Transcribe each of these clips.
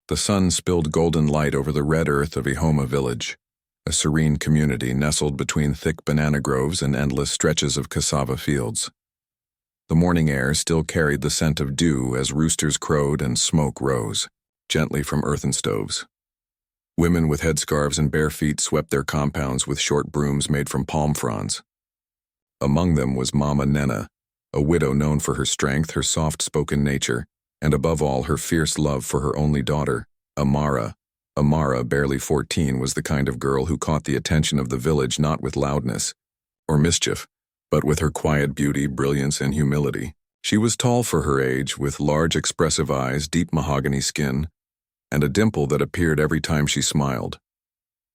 The sun spilled golden light over the red earth of Ihoma village, a serene community nestled between thick banana groves and endless stretches of cassava fields. The morning air still carried the scent of dew as roosters crowed and smoke rose, gently from earthen stoves. Women with headscarves and bare feet swept their compounds with short brooms made from palm fronds. Among them was Mama Nena, a widow known for her strength, her soft-spoken nature, and above all her fierce love for her only daughter, Amara. Amara, barely 14, was the kind of girl who caught the attention of the village not with loudness or mischief, but with her quiet beauty, brilliance, and humility. She was tall for her age, with large expressive eyes, deep mahogany skin, and a dimple that appeared every time she smiled.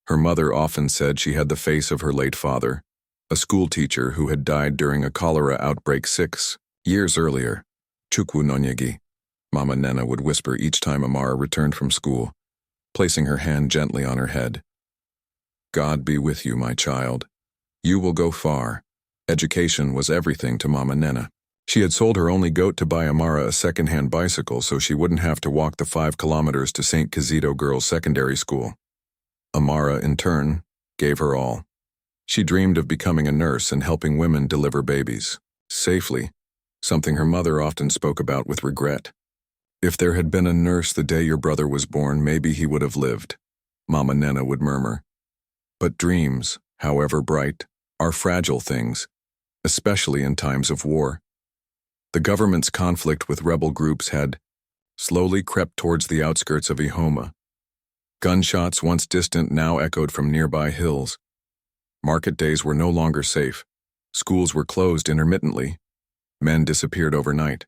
Her mother often said she had the face of her late father, a schoolteacher who had died during a cholera outbreak 6 years earlier. Chukwu nonyegi, Mama Nena would whisper each time Amara returned from school, placing her hand gently on her head. God be with you, my child. You will go far. Education was everything to Mama Nena. She had sold her only goat to buy Amara a second-hand bicycle so she wouldn't have to walk the 5 kilometers to St. Kizito Girls Secondary School. Amara, in turn, gave her all. She dreamed of becoming a nurse and helping women deliver babies safely, something her mother often spoke about with regret. If there had been a nurse the day your brother was born, maybe he would have lived, Mama Nena would murmur. But dreams, however bright, are fragile things, especially in times of war. The government's conflict with rebel groups had slowly crept towards the outskirts of Ihoma. Gunshots, once distant, now echoed from nearby hills. Market days were no longer safe. Schools were closed intermittently. Men disappeared overnight.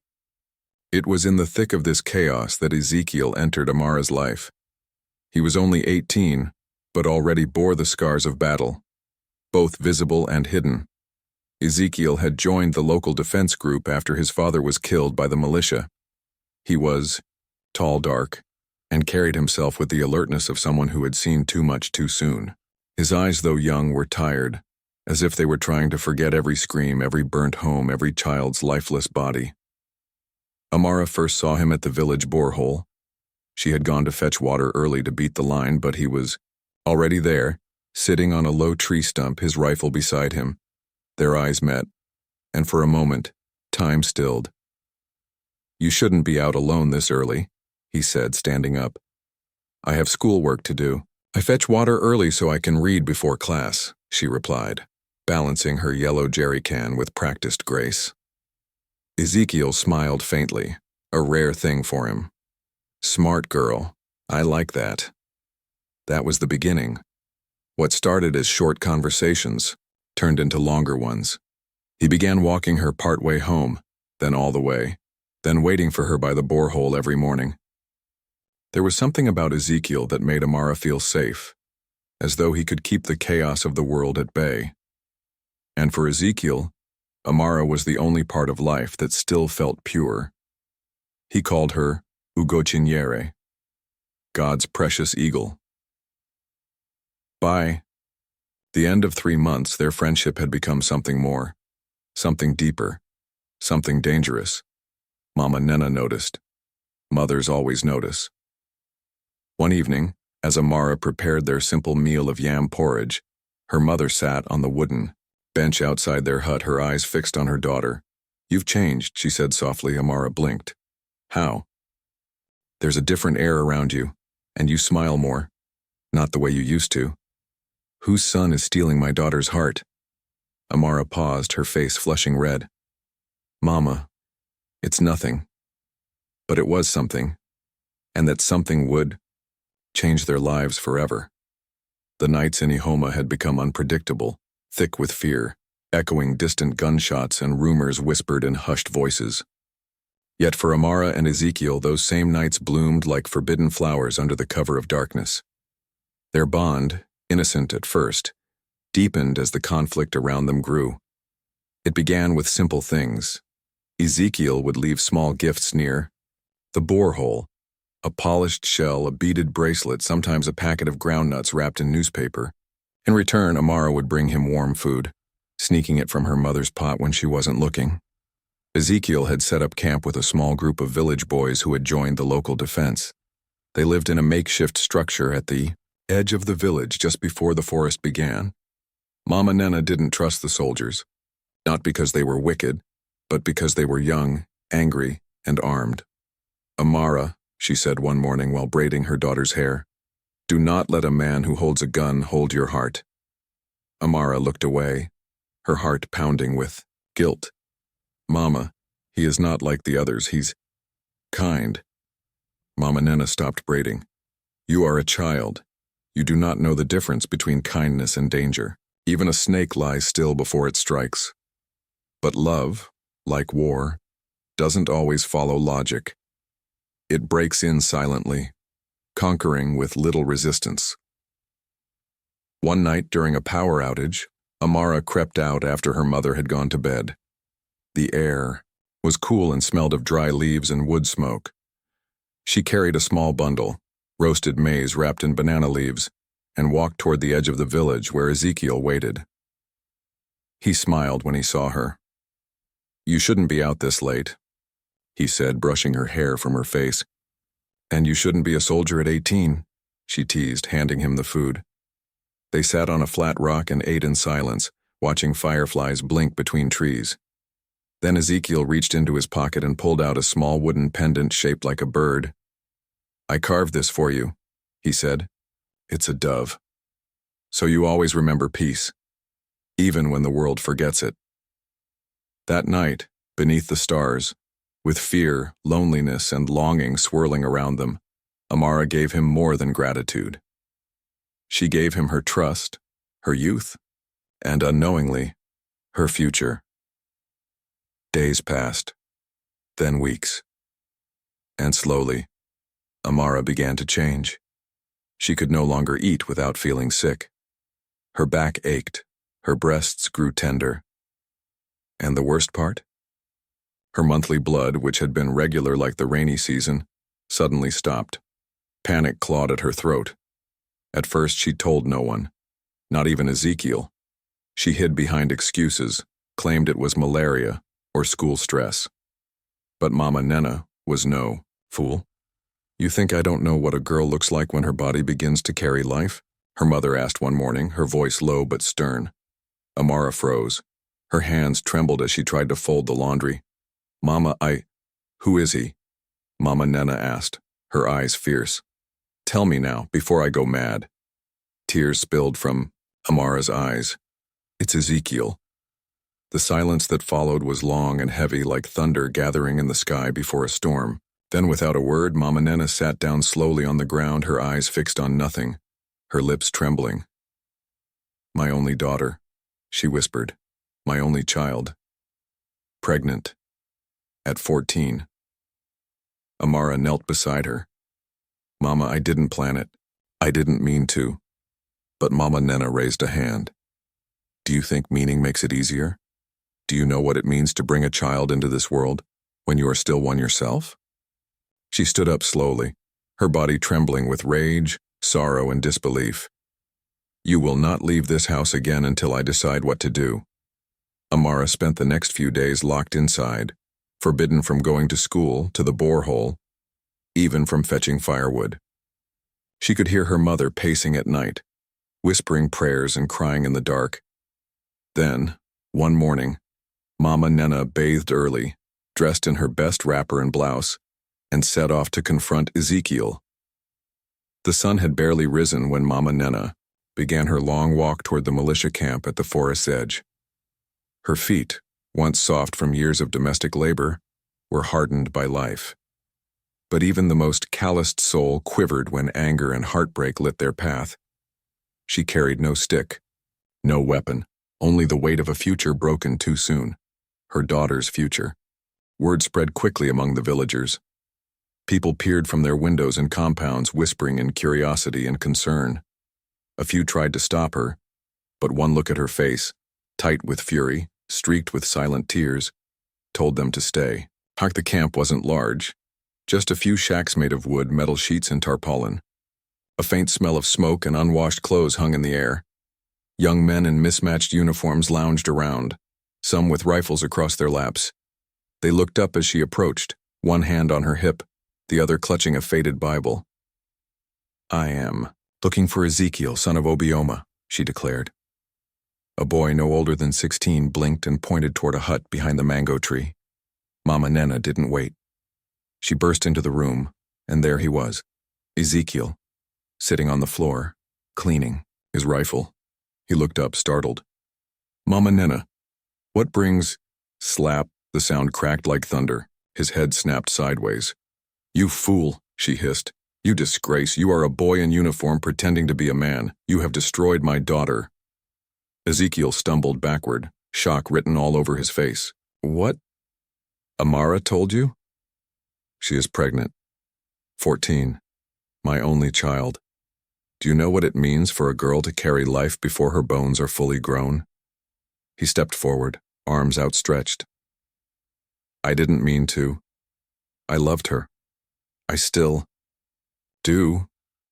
It was in the thick of this chaos that Ezekiel entered Amara's life. He was only 18, but already bore the scars of battle, both visible and hidden. Ezekiel had joined the local defense group after his father was killed by the militia. He was tall, dark, and carried himself with the alertness of someone who had seen too much too soon. His eyes, though young, were tired, as if they were trying to forget every scream, every burnt home, every child's lifeless body. Amara first saw him at the village borehole. She had gone to fetch water early to beat the line, but he was already there, sitting on a low tree stump, his rifle beside him. Their eyes met, and for a moment, time stilled. "You shouldn't be out alone this early," he said, standing up. "I have schoolwork to do." "I fetch water early so I can read before class," she replied, balancing her yellow jerry can with practiced grace. Ezekiel smiled faintly, a rare thing for him. "Smart girl, I like that." That was the beginning. What started as short conversations turned into longer ones. He began walking her partway home, then all the way, then waiting for her by the borehole every morning. There was something about Ezekiel that made Amara feel safe, as though he could keep the chaos of the world at bay. And for Ezekiel, Amara was the only part of life that still felt pure. He called her Ugochinyere, God's precious eagle. By the end of 3 months, their friendship had become something more, something deeper, something dangerous. Mama Nena noticed. Mothers always notice. One evening, as Amara prepared their simple meal of yam porridge, her mother sat on the wooden bench outside their hut, her eyes fixed on her daughter. "You've changed," she said softly. Amara blinked. "How?" "There's a different air around you, and you smile more. Not the way you used to." "Whose son is stealing my daughter's heart?" Amara paused, her face flushing red. "Mama, it's nothing." But it was something, and that something would change their lives forever. The nights in Ihoma had become unpredictable, thick with fear, echoing distant gunshots and rumors whispered in hushed voices. Yet for Amara and Ezekiel, those same nights bloomed like forbidden flowers under the cover of darkness. Their bond, innocent at first, deepened as the conflict around them grew. It began with simple things. Ezekiel would leave small gifts near the borehole, a polished shell, a beaded bracelet, sometimes a packet of groundnuts wrapped in newspaper. In return, Amara would bring him warm food, sneaking it from her mother's pot when she wasn't looking. Ezekiel had set up camp with a small group of village boys who had joined the local defense. They lived in a makeshift structure at the edge of the village just before the forest began. Mama Nena didn't trust the soldiers, not because they were wicked, but because they were young, angry, and armed. "Amara," she said one morning while braiding her daughter's hair, "do not let a man who holds a gun hold your heart." Amara looked away, her heart pounding with guilt. "Mama, he is not like the others, he's kind." Mama Nena stopped braiding. "You are a child. You do not know the difference between kindness and danger. Even a snake lies still before it strikes. But love, like war, doesn't always follow logic. It breaks in silently, conquering with little resistance." One night during a power outage, Amara crept out after her mother had gone to bed. The air was cool and smelled of dry leaves and wood smoke. She carried a small bundle, roasted maize wrapped in banana leaves, and walked toward the edge of the village where Ezekiel waited. He smiled when he saw her. "You shouldn't be out this late," he said, brushing her hair from her face. "And you shouldn't be a soldier at 18, she teased, handing him the food. They sat on a flat rock and ate in silence, watching fireflies blink between trees. Then Ezekiel reached into his pocket and pulled out a small wooden pendant shaped like a bird. "I carved this for you," he said. "It's a dove. So you always remember peace, even when the world forgets it." That night, beneath the stars, with fear, loneliness, and longing swirling around them, Amara gave him more than gratitude. She gave him her trust, her youth, and unknowingly, her future. Days passed, then weeks. And slowly, Amara began to change. She could no longer eat without feeling sick. Her back ached, her breasts grew tender. And the worst part? Her monthly blood, which had been regular like the rainy season, suddenly stopped. Panic clawed at her throat. At first she told no one, not even Ezekiel. She hid behind excuses, claimed it was malaria or school stress. But Mama Nena was no fool. "You think I don't know what a girl looks like when her body begins to carry life?" her mother asked one morning, her voice low but stern. Amara froze. Her hands trembled as she tried to fold the laundry. "Mama, Who is he?" Mama Nena asked, her eyes fierce. "Tell me now, before I go mad." Tears spilled from Amara's eyes. "It's Ezekiel." The silence that followed was long and heavy, like thunder gathering in the sky before a storm. Then, without a word, Mama Nena sat down slowly on the ground, her eyes fixed on nothing, her lips trembling. "My only daughter," she whispered. "My only child. Pregnant. At 14. Amara knelt beside her. "Mama, I didn't plan it. I didn't mean to." But Mama Nena raised a hand. "Do you think meaning makes it easier? Do you know what it means to bring a child into this world when you are still one yourself?" She stood up slowly, her body trembling with rage, sorrow, and disbelief. "You will not leave this house again until I decide what to do." Amara spent the next few days locked inside, forbidden from going to school, to the borehole, even from fetching firewood. She could hear her mother pacing at night, whispering prayers and crying in the dark. Then, one morning, Mama Nena bathed early, dressed in her best wrapper and blouse, and set off to confront Ezekiel. The sun had barely risen when Mama Nena began her long walk toward the militia camp at the forest's edge. Her feet, once soft from years of domestic labor, were hardened by life. But even the most calloused soul quivered when anger and heartbreak lit their path. She carried no stick, no weapon, only the weight of a future broken too soon, her daughter's future. Word spread quickly among the villagers. People peered from their windows and compounds, whispering in curiosity and concern. A few tried to stop her, but one look at her face, tight with fury, streaked with silent tears, told them to stay. The camp wasn't large, just a few shacks made of wood, metal sheets, and tarpaulin. A faint smell of smoke and unwashed clothes hung in the air. Young men in mismatched uniforms lounged around, some with rifles across their laps. They looked up as she approached, one hand on her hip, the other clutching a faded Bible. I am looking for Ezekiel, son of Obioma, she declared. A boy no older than 16 blinked and pointed toward a hut behind the mango tree. Mama Nena didn't wait. She burst into the room, and there he was, Ezekiel, sitting on the floor, cleaning his rifle. He looked up, startled. Mama Nena, what brings... Slap, the sound cracked like thunder. His head snapped sideways. You fool, she hissed. You disgrace. You are a boy in uniform pretending to be a man. You have destroyed my daughter. Ezekiel stumbled backward, shock written all over his face. What? Amara told you? She is pregnant. 14. My only child. Do you know what it means for a girl to carry life before her bones are fully grown? He stepped forward, arms outstretched. I didn't mean to. I loved her. I still do.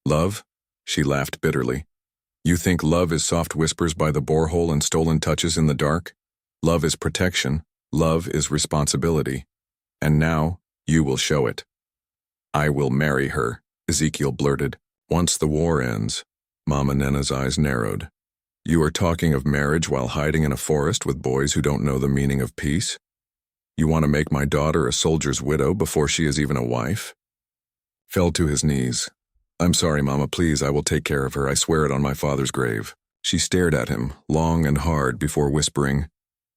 Love? She laughed bitterly. You think love is soft whispers by the borehole and stolen touches in the dark? Love is protection. Love is responsibility. And now, you will show it. I will marry her, Ezekiel blurted. Once the war ends. Mama Nena's eyes narrowed. You are talking of marriage while hiding in a forest with boys who don't know the meaning of peace? You want to make my daughter a soldier's widow before she is even a wife? Fell to his knees. I'm sorry, Mama, please, I will take care of her. I swear it on my father's grave. She stared at him, long and hard, before whispering,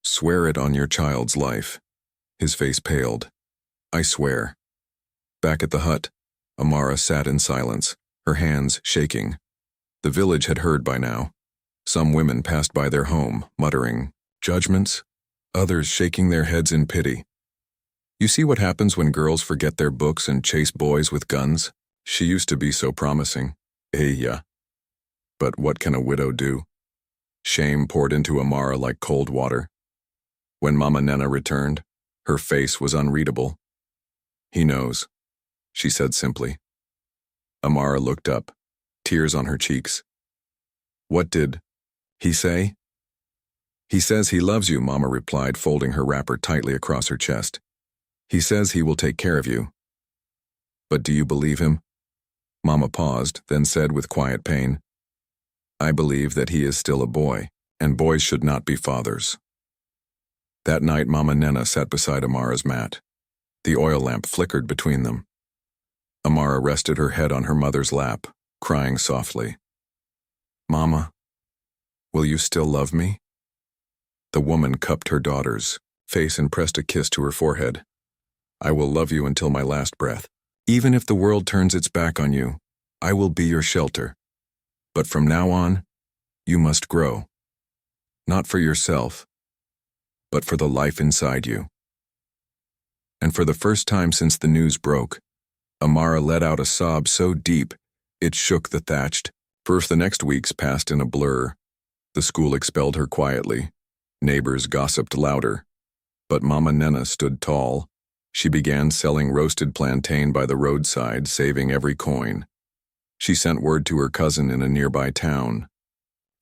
Swear it on your child's life. His face paled. I swear. Back at the hut, Amara sat in silence, her hands shaking. The village had heard by now. Some women passed by their home, muttering, judgments, others shaking their heads in pity. You see what happens when girls forget their books and chase boys with guns? She used to be so promising. Yeah. But what can a widow do? Shame poured into Amara like cold water. When Mama Nena returned, her face was unreadable. He knows, she said simply. Amara looked up, tears on her cheeks. What did he say? He says he loves you, Mama replied, folding her wrapper tightly across her chest. He says he will take care of you. But do you believe him? Mama paused, then said with quiet pain, I believe that he is still a boy, and boys should not be fathers. That night, Mama Nena sat beside Amara's mat. The oil lamp flickered between them. Amara rested her head on her mother's lap, crying softly. Mama, will you still love me? The woman cupped her daughter's face and pressed a kiss to her forehead. I will love you until my last breath. Even if the world turns its back on you, I will be your shelter. But from now on, you must grow. Not for yourself, but for the life inside you. And for the first time since the news broke, Amara let out a sob so deep, it shook the thatched. First, the next weeks passed in a blur. The school expelled her quietly. Neighbors gossiped louder. But Mama Nena stood tall. She began selling roasted plantain by the roadside, saving every coin. She sent word to her cousin in a nearby town.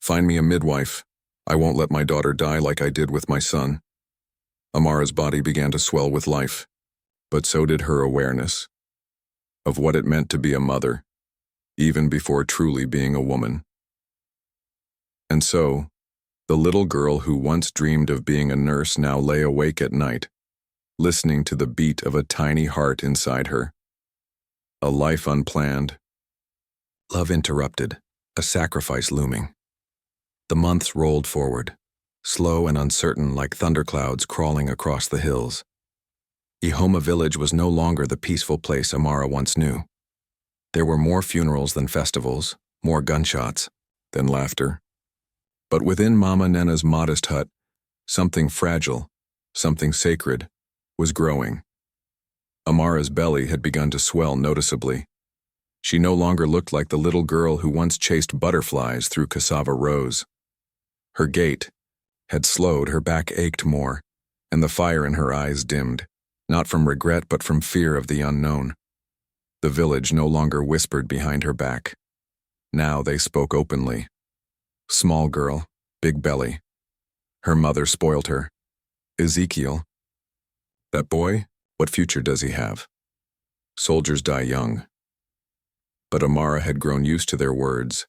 Find me a midwife. I won't let my daughter die like I did with my son. Amara's body began to swell with life, but so did her awareness of what it meant to be a mother, even before truly being a woman. And so, the little girl who once dreamed of being a nurse now lay awake at night, listening to the beat of a tiny heart inside her. A life unplanned. Love interrupted, a sacrifice looming. The months rolled forward, slow and uncertain like thunderclouds crawling across the hills. Ihoma village was no longer the peaceful place Amara once knew. There were more funerals than festivals, more gunshots than laughter. But within Mama Nena's modest hut, something fragile, something sacred, was growing. Amara's belly had begun to swell noticeably. She no longer looked like the little girl who once chased butterflies through cassava rows. Her gait had slowed, her back ached more, and the fire in her eyes dimmed, not from regret but from fear of the unknown. The village no longer whispered behind her back. Now they spoke openly. Small girl, big belly. Her mother spoiled her. Ezekiel. That boy, what future does he have? Soldiers die young. But Amara had grown used to their words.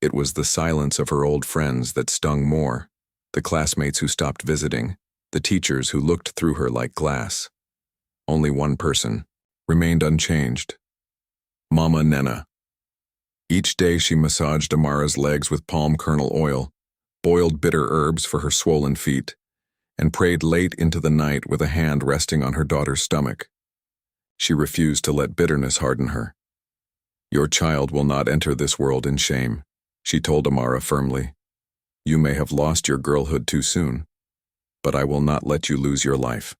It was the silence of her old friends that stung more, the classmates who stopped visiting, the teachers who looked through her like glass. Only one person remained unchanged: Mama Nena. Each day she massaged Amara's legs with palm kernel oil, boiled bitter herbs for her swollen feet, and prayed late into the night with a hand resting on her daughter's stomach. She refused to let bitterness harden her. "Your child will not enter this world in shame," she told Amara firmly. "You may have lost your girlhood too soon, but I will not let you lose your life."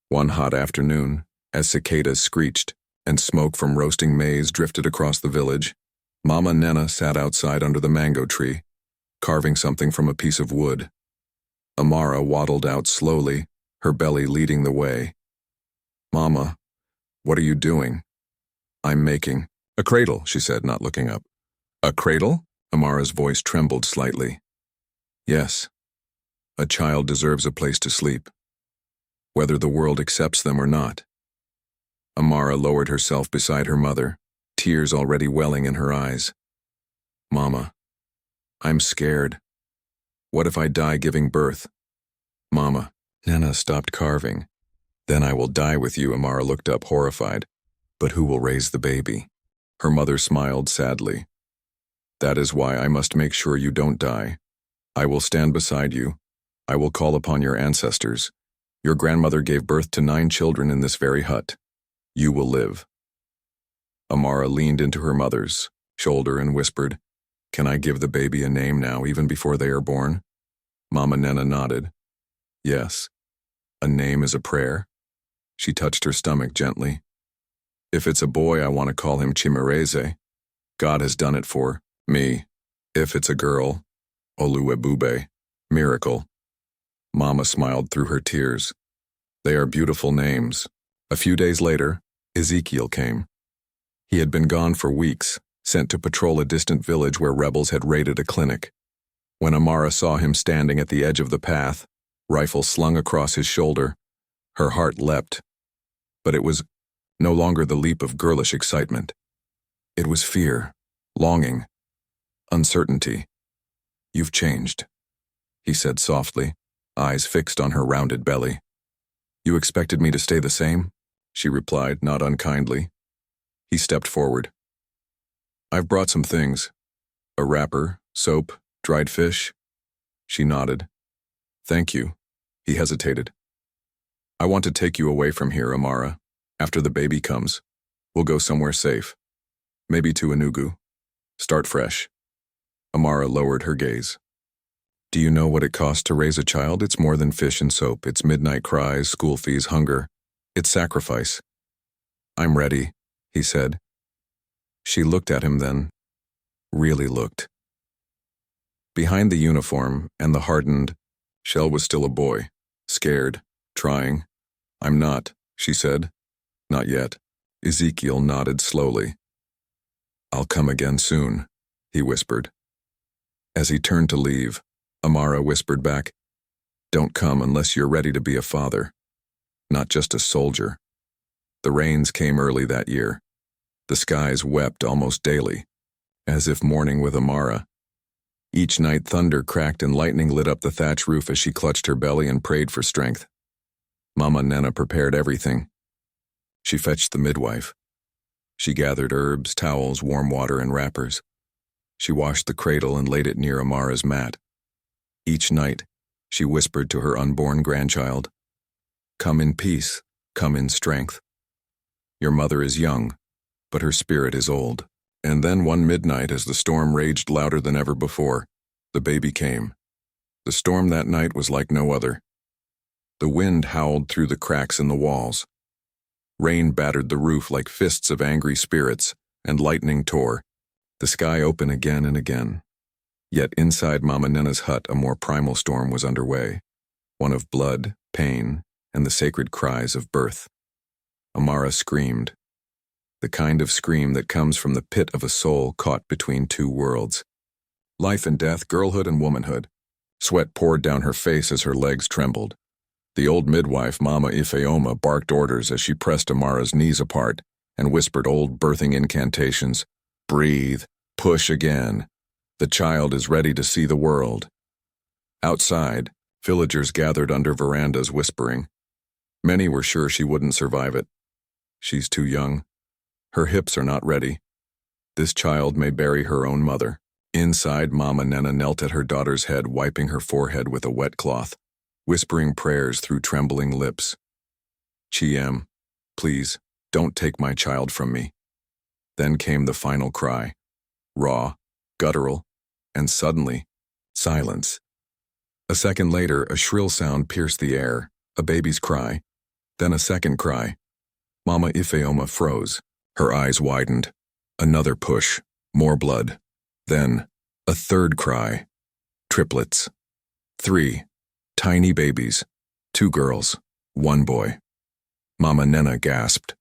One hot afternoon, as cicadas screeched and smoke from roasting maize drifted across the village, Mama Nena sat outside under the mango tree, carving something from a piece of wood. Amara waddled out slowly, her belly leading the way. "Mama, what are you doing?" "I'm making a cradle," she said, not looking up. "A cradle?" Amara's voice trembled slightly. "Yes. A child deserves a place to sleep, whether the world accepts them or not." Amara lowered herself beside her mother, tears already welling in her eyes. "Mama, I'm scared. What if I die giving birth?" "Mama." Nena stopped carving. "Then I will die with you." Amara looked up, horrified. "But who will raise the baby?" Her mother smiled sadly. "That is why I must make sure you don't die. I will stand beside you. I will call upon your ancestors. Your grandmother gave birth to 9 children in this very hut. You will live." Amara leaned into her mother's shoulder and whispered, "Can I give the baby a name now, even before they are born?" Mama Nena nodded. "Yes. A name is a prayer." She touched her stomach gently. "If it's a boy, I want to call him Chimereze. God has done it for me. If it's a girl, Oluwebube, miracle." Mama smiled through her tears. "They are beautiful names." A few days later, Ezekiel came. He had been gone for weeks, sent to patrol a distant village where rebels had raided a clinic. When Amara saw him standing at the edge of the path, rifle slung across his shoulder, her heart leapt. But it was no longer the leap of girlish excitement. It was fear, longing, uncertainty. "You've changed," he said softly, eyes fixed on her rounded belly. "You expected me to stay the same?" she replied, not unkindly. He stepped forward. "I've brought some things. A wrapper, soap, dried fish." She nodded. "Thank you." He hesitated. "I want to take you away from here, Amara. After the baby comes, we'll go somewhere safe. Maybe to Enugu. Start fresh." Amara lowered her gaze. "Do you know what it costs to raise a child? It's more than fish and soap. It's midnight cries, school fees, hunger. It's sacrifice." "I'm ready," he said. She looked at him then, really looked. Behind the uniform and the hardened shell was still a boy, scared, trying. "I'm not," she said. "Not yet." Ezekiel nodded slowly. "I'll come again soon," he whispered. As he turned to leave, Amara whispered back, "Don't come unless you're ready to be a father, not just a soldier." The rains came early that year. The skies wept almost daily, as if mourning with Amara. Each night thunder cracked and lightning lit up the thatch roof as she clutched her belly and prayed for strength. Mama Nena prepared everything. She fetched the midwife. She gathered herbs, towels, warm water, and wrappers. She washed the cradle and laid it near Amara's mat. Each night, she whispered to her unborn grandchild, "Come in peace, come in strength. Your mother is young, but her spirit is old." And then one midnight, as the storm raged louder than ever before, the baby came. The storm that night was like no other. The wind howled through the cracks in the walls. Rain battered the roof like fists of angry spirits, and lightning tore the sky open again and again. Yet inside Mama Nena's hut a more primal storm was underway, one of blood, pain, and the sacred cries of birth. Amara screamed, the kind of scream that comes from the pit of a soul caught between two worlds. Life and death, girlhood and womanhood. Sweat poured down her face as her legs trembled. The old midwife, Mama Ifeoma, barked orders as she pressed Amara's knees apart and whispered old birthing incantations. Breathe, push again. The child is ready to see the world. Outside, villagers gathered under verandas whispering. Many were sure she wouldn't survive it. She's too young. Her hips are not ready. This child may bury her own mother. Inside, Mama Nena knelt at her daughter's head, wiping her forehead with a wet cloth, whispering prayers through trembling lips. Chiem, please, don't take my child from me. Then came the final cry, raw, guttural, and suddenly, silence. A second later, a shrill sound pierced the air, a baby's cry. Then a second cry. Mama Ifeoma froze. Her eyes widened. Another push, more blood. Then, a third cry. Triplets. 3. Tiny babies. 2 girls, 1 boy. Mama Nena gasped.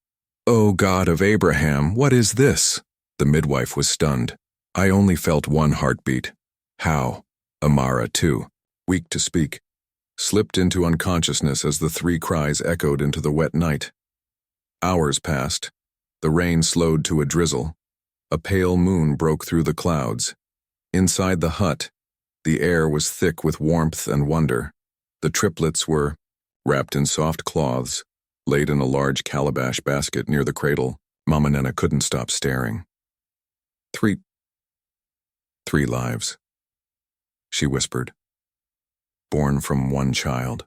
"Oh God of Abraham, what is this?" The midwife was stunned. I only felt 1 heartbeat. How? Amara, too, weak to speak, slipped into unconsciousness as the 3 cries echoed into the wet night. Hours passed. The rain slowed to a drizzle. A pale moon broke through the clouds. Inside the hut, the air was thick with warmth and wonder. The triplets were, wrapped in soft cloths, laid in a large calabash basket near the cradle. Mama Nena couldn't stop staring. Three lives, she whispered, born from 1 child.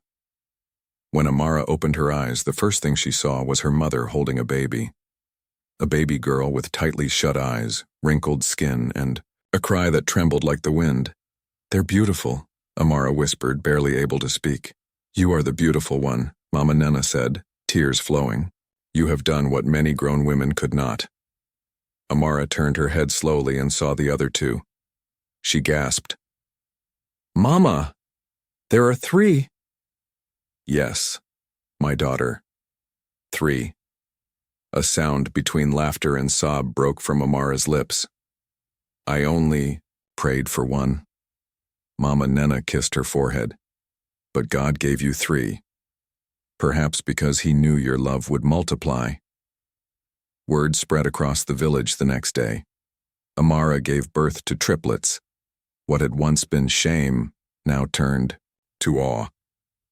When Amara opened her eyes, the first thing she saw was her mother holding a baby girl with tightly shut eyes, wrinkled skin, and a cry that trembled like the wind. "They're beautiful," Amara whispered, barely able to speak. "You are the beautiful one," Mama Nena said, tears flowing. "You have done what many grown women could not." Amara turned her head slowly and saw the other 2. She gasped. "Mama, there are 3. "Yes, my daughter. 3. A sound between laughter and sob broke from Amara's lips. "I only prayed for 1. Mama Nena kissed her forehead. "But God gave you 3. Perhaps because he knew your love would multiply." Word spread across the village the next day. Amara gave birth to triplets. What had once been shame now turned to awe.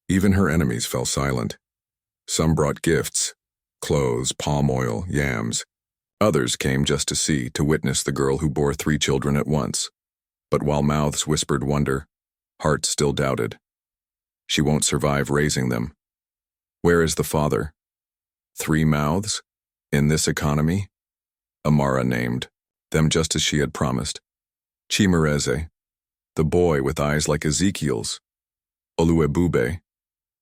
Even her enemies fell silent. Some brought gifts, clothes, palm oil, yams. Others came just to see, to witness the girl who bore 3 children at once. But while mouths whispered wonder, hearts still doubted. She won't survive raising them. Where is the father? 3 mouths? In this economy? Amara named them just as she had promised. Chimereze, the boy with eyes like Ezekiel's. Oluebube,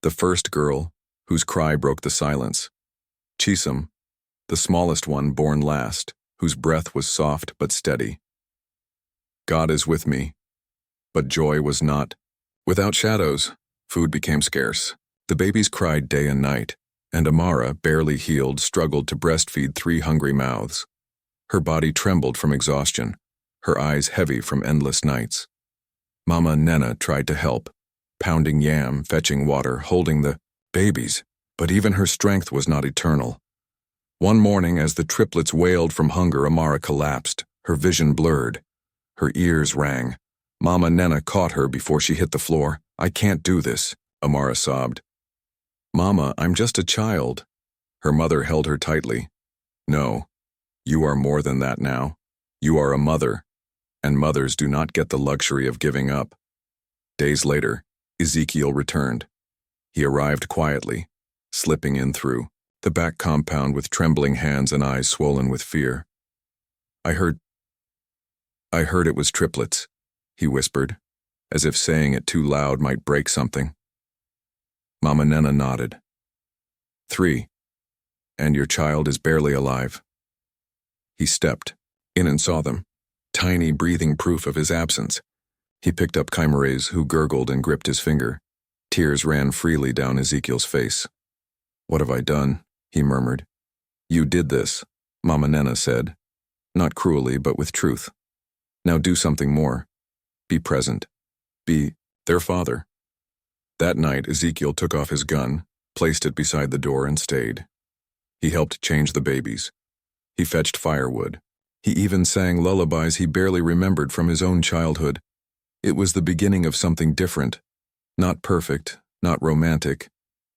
the first girl whose cry broke the silence. Chisum, the smallest one born last, whose breath was soft but steady. God is with me, but joy was not. Without shadows, food became scarce. The babies cried day and night, and Amara, barely healed, struggled to breastfeed 3 hungry mouths. Her body trembled from exhaustion, her eyes heavy from endless nights. Mama Nena tried to help, pounding yam, fetching water, holding the babies, but even her strength was not eternal. One morning, as the triplets wailed from hunger, Amara collapsed, her vision blurred. Her ears rang. Mama Nena caught her before she hit the floor. "I can't do this," Amara sobbed. "Mama, I'm just a child." Her mother held her tightly. "No, you are more than that now. You are a mother, and mothers do not get the luxury of giving up." Days later, Ezekiel returned. He arrived quietly, slipping in through the back compound with trembling hands and eyes swollen with fear. I heard it was triplets," he whispered, as if saying it too loud might break something. Mama Nena nodded. 3. And your child is barely alive." He stepped in and saw them, tiny breathing proof of his absence. He picked up Chimerez, who gurgled and gripped his finger. Tears ran freely down Ezekiel's face. "What have I done?" he murmured. "You did this," Mama Nena said, not cruelly but with truth. "Now do something more. Be present. Be their father." That night, Ezekiel took off his gun, placed it beside the door, and stayed. He helped change the babies, He fetched firewood. He even sang lullabies he barely remembered from his own childhood. It was the beginning of something different. Not perfect, not romantic,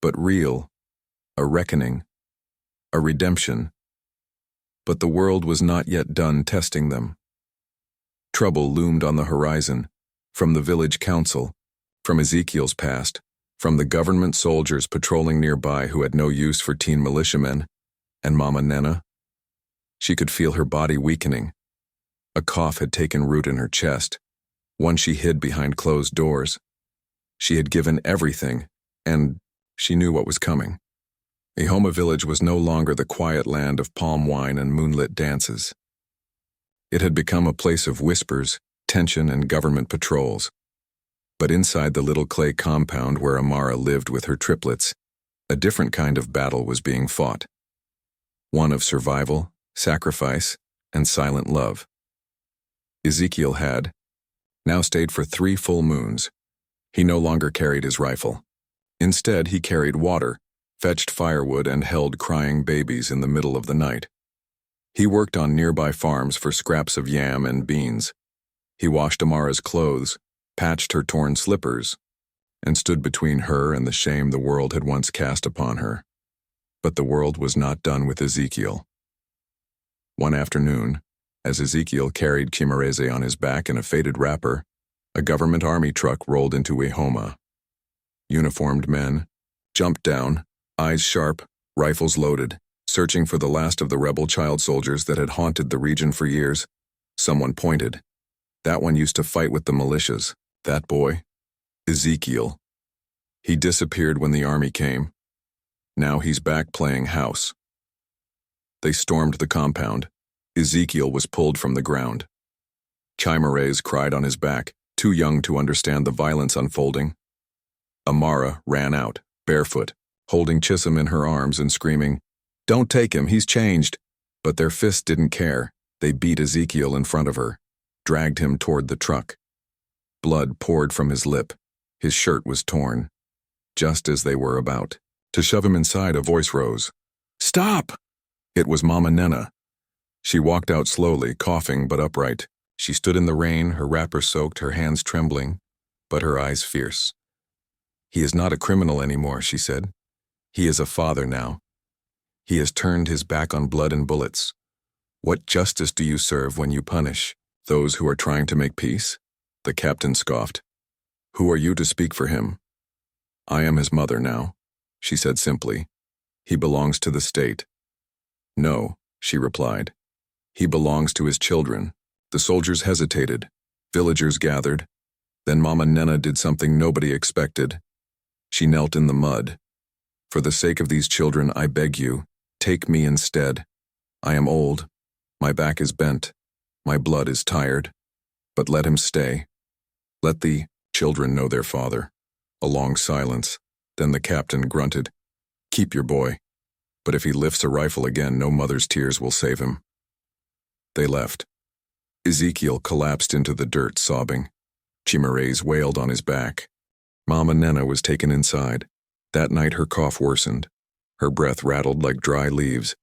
but real. A reckoning. A redemption. But the world was not yet done testing them. Trouble loomed on the horizon, from the village council, from Ezekiel's past, from the government soldiers patrolling nearby who had no use for teen militiamen, and Mama Nena. She could feel her body weakening. A cough had taken root in her chest, one she hid behind closed doors. She had given everything, and she knew what was coming. Ahoma village was no longer the quiet land of palm wine and moonlit dances. It had become a place of whispers, tension, and government patrols. But inside the little clay compound where Amara lived with her triplets, a different kind of battle was being fought. One of survival, sacrifice, and silent love. Ezekiel had now stayed for 3 full moons. He no longer carried his rifle. Instead, he carried water, fetched firewood, and held crying babies in the middle of the night. He worked on nearby farms for scraps of yam and beans. He washed Amara's clothes, patched her torn slippers, and stood between her and the shame the world had once cast upon her. But the world was not done with Ezekiel. One afternoon, as Ezekiel carried Chimareze on his back in a faded wrapper, a government army truck rolled into Ahoma. Uniformed men jumped down, eyes sharp, rifles loaded, searching for the last of the rebel child soldiers that had haunted the region for years. Someone pointed. That one used to fight with the militias. That boy. Ezekiel. He disappeared when the army came. Now he's back playing house. They stormed the compound. Ezekiel was pulled from the ground. Chimareze cried on his back, too young to understand the violence unfolding. Amara ran out, barefoot, holding Chisholm in her arms and screaming, "Don't take him, he's changed." But their fists didn't care. They beat Ezekiel in front of her, dragged him toward the truck. Blood poured from his lip. His shirt was torn. Just as they were about to shove him inside, a voice rose. "Stop!" It was Mama Nena. She walked out slowly, coughing but upright. She stood in the rain, her wrapper soaked, her hands trembling, but her eyes fierce. "He is not a criminal anymore," she said. "He is a father now. He has turned his back on blood and bullets. What justice do you serve when you punish those who are trying to make peace?" The captain scoffed. "Who are you to speak for him?" "I am his mother now," she said simply. "He belongs to the state." "No," she replied. "He belongs to his children." The soldiers hesitated. Villagers gathered. Then Mama Nena did something nobody expected. She knelt in the mud. "For the sake of these children, I beg you, take me instead. I am old. My back is bent. My blood is tired. But let him stay. Let the children know their father." A long silence. Then the captain grunted, "Keep your boy. But if he lifts a rifle again, no mother's tears will save him." They left. Ezekiel collapsed into the dirt, sobbing. Chimareze wailed on his back. Mama Nena was taken inside. That night her cough worsened. Her breath rattled like dry leaves.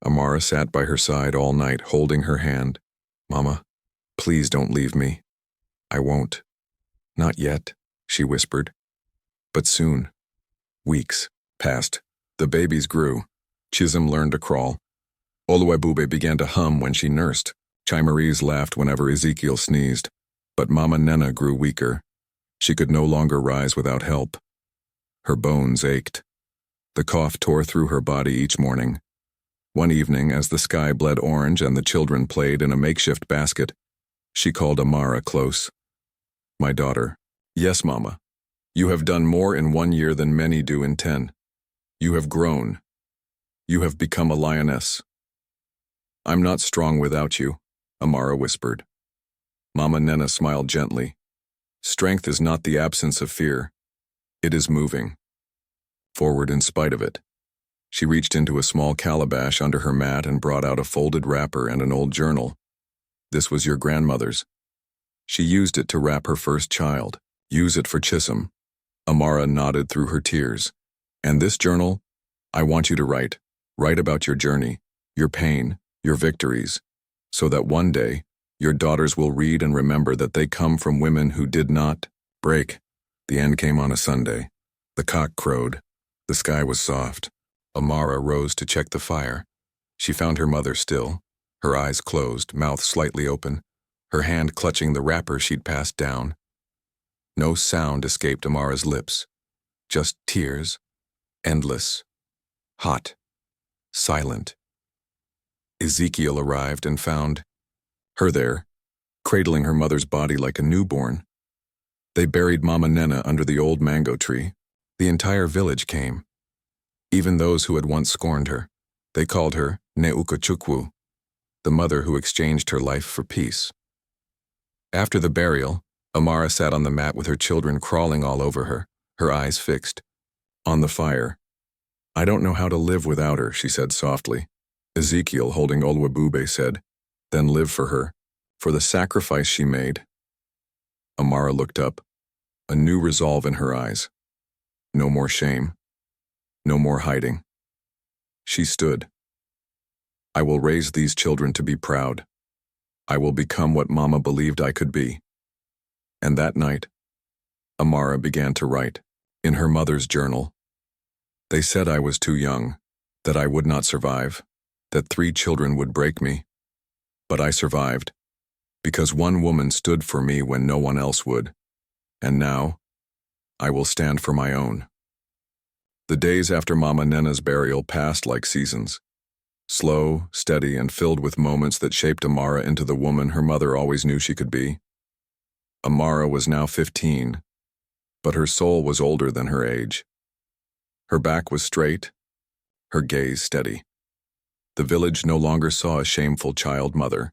Amara sat by her side all night, holding her hand. "Mama, please don't leave me." "I won't." "Not yet," she whispered. "But soon." Weeks passed. The babies grew. Chisholm learned to crawl. Oluwebube began to hum when she nursed. Chimareze laughed whenever Ezekiel sneezed. But Mama Nena grew weaker. She could no longer rise without help. Her bones ached. The cough tore through her body each morning. One evening, as the sky bled orange and the children played in a makeshift basket, she called Amara close. "My daughter." "Yes, Mama. You have done more in 1 year than many do in 10. You have grown. You have become a lioness." "I'm not strong without you," Amara whispered. Mama Nena smiled gently. "Strength is not the absence of fear. It is moving forward in spite of it." She reached into a small calabash under her mat and brought out a folded wrapper and an old journal. "This was your grandmother's. She used it to wrap her first child. Use it for Chisholm." Amara nodded through her tears. "And this journal? I want you to write. Write about your journey, your pain, your victories, so that one day your daughters will read and remember that they come from women who did not break. The end came on a Sunday. The cock crowed. The sky was soft. Amara rose to check the fire. She found her mother still, her eyes closed, mouth slightly open, her hand clutching the wrapper she'd passed down. No sound escaped Amara's lips, just tears, endless, hot, silent. Ezekiel arrived and found her there, cradling her mother's body like a newborn. They buried Mama Nena under the old mango tree. The entire village came. Even those who had once scorned her. They called her Neukachukwu, the mother who exchanged her life for peace. After the burial, Amara sat on the mat with her children crawling all over her eyes fixed on the fire. "I don't know how to live without her," she said softly. Ezekiel, holding Oluwabube, said, "Then live for her, for the sacrifice she made." Amara looked up, a new resolve in her eyes. No more shame. No more hiding. She stood. "I will raise these children to be proud. I will become what Mama believed I could be." And that night, Amara began to write, in her mother's journal. "They said I was too young, that I would not survive, that 3 children would break me. But I survived, because one woman stood for me when no one else would. And now, I will stand for my own." The days after Mama Nena's burial passed like seasons. Slow, steady, and filled with moments that shaped Amara into the woman her mother always knew she could be. Amara was now 15, but her soul was older than her age. Her back was straight, her gaze steady. The village no longer saw a shameful child mother.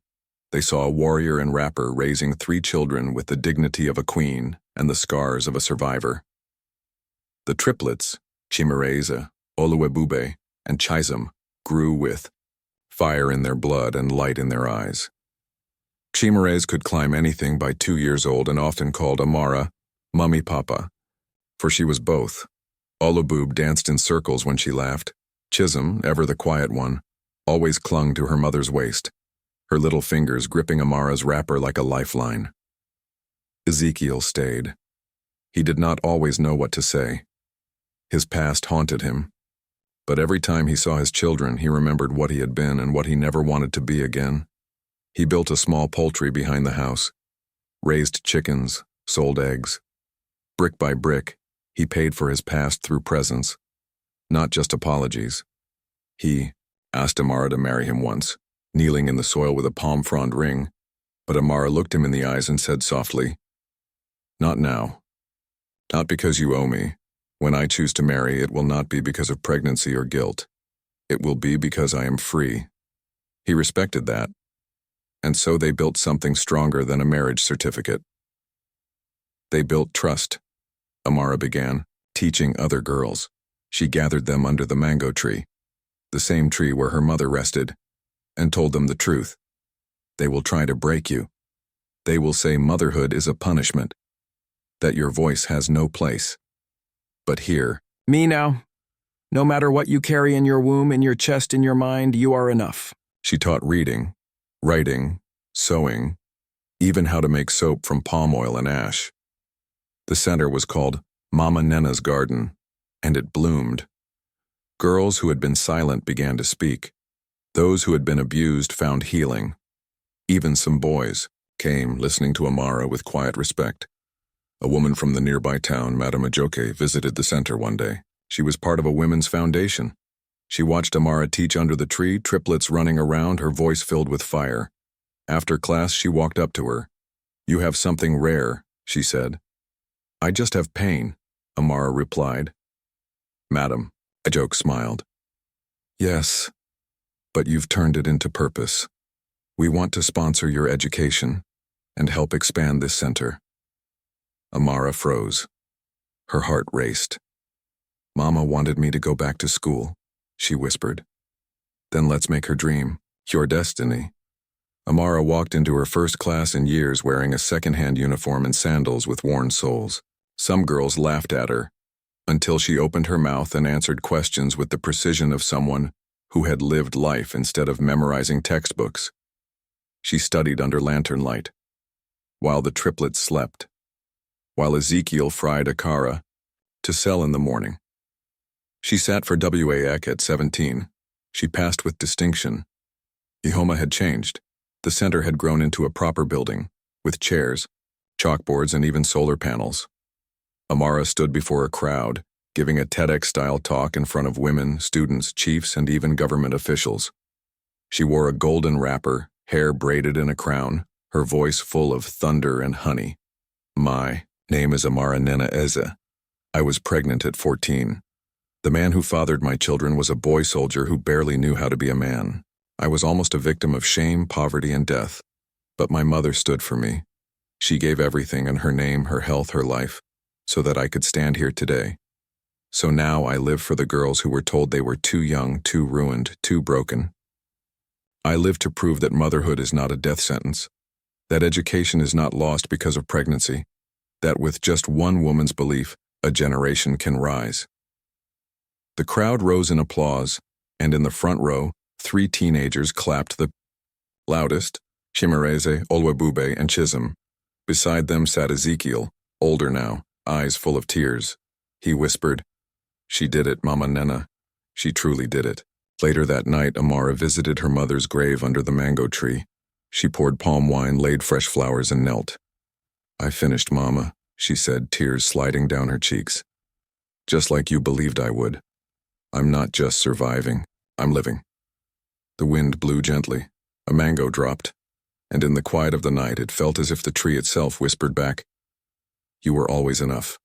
They saw a warrior and rapper raising 3 children with the dignity of a queen and the scars of a survivor. The triplets, Chimereze, Oluwebube, and Chizem, grew with fire in their blood and light in their eyes. Chimereze could climb anything by 2 years old and often called Amara Mummy Papa, for she was both. Olubub danced in circles when she laughed. Chisholm, ever the quiet one, always clung to her mother's waist, her little fingers gripping Amara's wrapper like a lifeline. Ezekiel stayed. He did not always know what to say. His past haunted him. But every time he saw his children, he remembered what he had been and what he never wanted to be again. He built a small poultry behind the house, raised chickens, sold eggs. Brick by brick, he paid for his past through presents, not just apologies. He asked Amara to marry him once, kneeling in the soil with a palm frond ring, but Amara looked him in the eyes and said softly, "Not now. Not because you owe me. When I choose to marry, it will not be because of pregnancy or guilt. It will be because I am free." He respected that. And so they built something stronger than a marriage certificate. They built trust, Amara began, teaching other girls. She gathered them under the mango tree, the same tree where her mother rested, and told them the truth. They will try to break you. They will say motherhood is a punishment, that your voice has no place. But here, "Me now. No matter what you carry in your womb, in your chest, in your mind, you are enough." she taught reading, writing, sewing, even how to make soap from palm oil and ash. The center was called Mama Nena's Garden, and it bloomed. Girls who had been silent began to speak. Those who had been abused found healing. Even some boys came, listening to Amara with quiet respect. A woman from the nearby town, Madame Ajoke, visited the center one day. She was part of a women's foundation. She watched Amara teach under the tree, triplets running around, her voice filled with fire. After class, she walked up to her. "You have something rare," she said. "I just have pain," Amara replied. "Madam," Ajoke smiled. "Yes, but you've turned it into purpose. We want to sponsor your education and help expand this center." Amara froze. Her heart raced. "Mama wanted me to go back to school," she whispered. "Then let's make her dream your destiny." Amara walked into her first class in years wearing a second-hand uniform and sandals with worn soles. Some girls laughed at her, until she opened her mouth and answered questions with the precision of someone who had lived life instead of memorizing textbooks. She studied under lantern light, while the triplets slept, while Ezekiel fried akara to sell in the morning. She sat for WAEC at 17. She passed with distinction. Ihoma had changed. The center had grown into a proper building, with chairs, chalkboards, and even solar panels. Amara stood before a crowd, giving a TEDx-style talk in front of women, students, chiefs, and even government officials. She wore a golden wrapper, hair braided in a crown, her voice full of thunder and honey. My name is Amara Nena Eze. I was pregnant at 14. The man who fathered my children was a boy soldier who barely knew how to be a man. I was almost a victim of shame, poverty, and death. But my mother stood for me. She gave everything, and her name, her health, her life, so that I could stand here today. So now I live for the girls who were told they were too young, too ruined, too broken. I live to prove that motherhood is not a death sentence, that education is not lost because of pregnancy, that with just one woman's belief, a generation can rise. The crowd rose in applause, and in the front row, 3 teenagers clapped the loudest, Chimereze, Olwebube, and Chisholm. Beside them sat Ezekiel, older now, eyes full of tears. He whispered, "She did it, Mama Nena. She truly did it." Later that night, Amara visited her mother's grave under the mango tree. She poured palm wine, laid fresh flowers, and knelt. "I finished, Mama," she said, tears sliding down her cheeks. "Just like you believed I would. I'm not just surviving, I'm living." The wind blew gently, a mango dropped, and in the quiet of the night it felt as if the tree itself whispered back, "You were always enough."